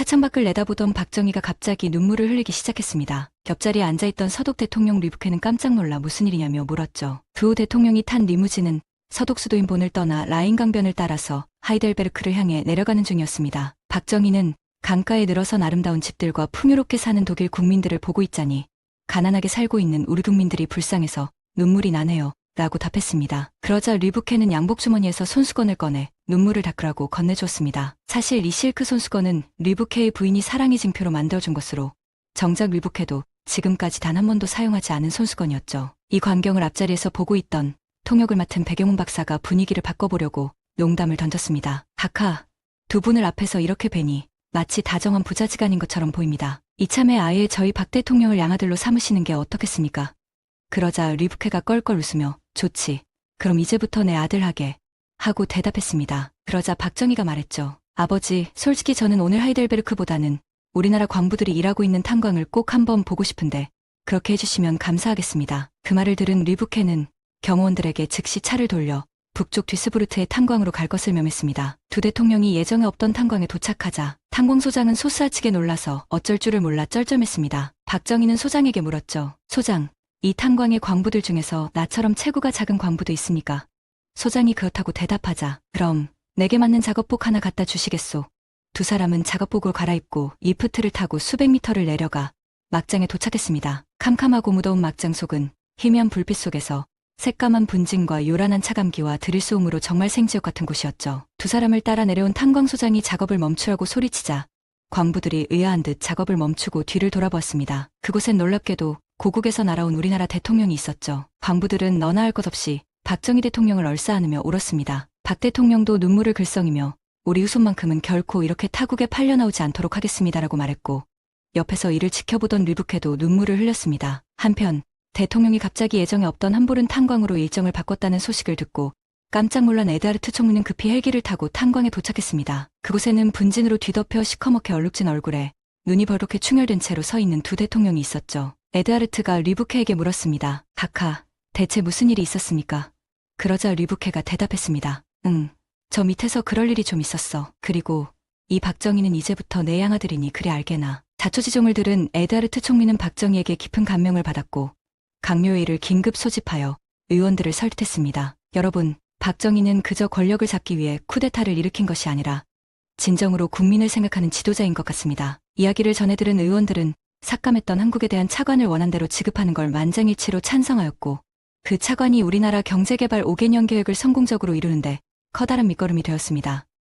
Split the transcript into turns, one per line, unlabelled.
차창밖을 내다보던 박정희가 갑자기 눈물을 흘리기 시작했습니다. 옆자리에 앉아있던 서독 대통령 류브케는 깜짝 놀라 무슨 일이냐며 물었죠. 그 후 대통령이 탄 리무진은 서독 수도인 본을 떠나 라인 강변을 따라서 하이델베르크를 향해 내려가는 중이었습니다. 박정희는 강가에 늘어선 아름다운 집들과 풍요롭게 사는 독일 국민들을 보고 있자니 가난하게 살고 있는 우리 국민들이 불쌍해서 눈물이 나네요. 라고 답했습니다. 그러자 류브케는 양복주머니에서 손수건을 꺼내 눈물을 닦으라고 건네주었습니다. 사실 이 실크 손수건은 류브케의 부인이 사랑의 징표로 만들어준 것으로 정작 류브케도 지금까지 단 한 번도 사용하지 않은 손수건이었죠. 이 광경을 앞자리에서 보고 있던 통역을 맡은 백영훈 박사가 분위기를 바꿔보려고 농담을 던졌습니다. 하하, 두 분을 앞에서 이렇게 뵈니 마치 다정한 부자지간인 것처럼 보입니다. 이참에 아예 저희 박 대통령을 양아들로 삼으시는 게 어떻겠습니까? 그러자 류브케가 껄껄 웃으며 좋지. 그럼 이제부터 내 아들 하게. 하고 대답했습니다. 그러자 박정희가 말했죠. 아버지, 솔직히 저는 오늘 하이델베르크보다는 우리나라 광부들이 일하고 있는 탄광을 꼭 한번 보고 싶은데 그렇게 해주시면 감사하겠습니다. 그 말을 들은 류브케는 경호원들에게 즉시 차를 돌려 북쪽 뒤스부르트의 탄광으로 갈 것을 명했습니다. 두 대통령이 예정에 없던 탄광에 도착하자 탄광소장은 소스라치게 놀라서 어쩔 줄을 몰라 쩔쩔맸습니다. 박정희는 소장에게 물었죠. 소장, 이 탄광의 광부들 중에서 나처럼 체구가 작은 광부도 있습니까? 소장이 그렇다고 대답하자 그럼 내게 맞는 작업복 하나 갖다 주시겠소. 두 사람은 작업복을 갈아입고 리프트를 타고 수백 미터를 내려가 막장에 도착했습니다. 캄캄하고 무더운 막장 속은 희미한 불빛 속에서 새까만 분진과 요란한 차감기와 드릴 소음으로 정말 생지역 같은 곳이었죠. 두 사람을 따라 내려온 탄광소장이 작업을 멈추라고 소리치자 광부들이 의아한 듯 작업을 멈추고 뒤를 돌아보았습니다. 그곳엔 놀랍게도 고국에서 날아온 우리나라 대통령이 있었죠. 광부들은 너나 할 것 없이 박정희 대통령을 얼싸안으며 울었습니다. 박 대통령도 눈물을 글썽이며 우리 후손만큼은 결코 이렇게 타국에 팔려나오지 않도록 하겠습니다라고 말했고 옆에서 이를 지켜보던 류브케도 눈물을 흘렸습니다. 한편 대통령이 갑자기 예정에 없던 함부른 탄광으로 일정을 바꿨다는 소식을 듣고 깜짝 놀란 에드하르트 총리는 급히 헬기를 타고 탄광에 도착했습니다. 그곳에는 분진으로 뒤덮여 시커멓게 얼룩진 얼굴에 눈이 벌겋게 충혈된 채로 서 있는 두 대통령이 있었죠. 에드하르트가 류브케에게 물었습니다. 카카, 대체 무슨 일이 있었습니까? 그러자 류브케가 대답했습니다. 저 밑에서 그럴 일이 좀 있었어. 그리고 이 박정희는 이제부터 내 양아들이니 그리 알게나. 자초지종을 들은 에드하르트 총리는 박정희에게 깊은 감명을 받았고 강요회의를 긴급 소집하여 의원들을 설득했습니다. 여러분, 박정희는 그저 권력을 잡기 위해 쿠데타를 일으킨 것이 아니라 진정으로 국민을 생각하는 지도자인 것 같습니다. 이야기를 전해들은 의원들은 삭감했던 한국에 대한 차관을 원한대로 지급하는 걸 만장일치로 찬성하였고 그 차관이 우리나라 경제개발 5개년 계획을 성공적으로 이루는데 커다란 밑거름이 되었습니다.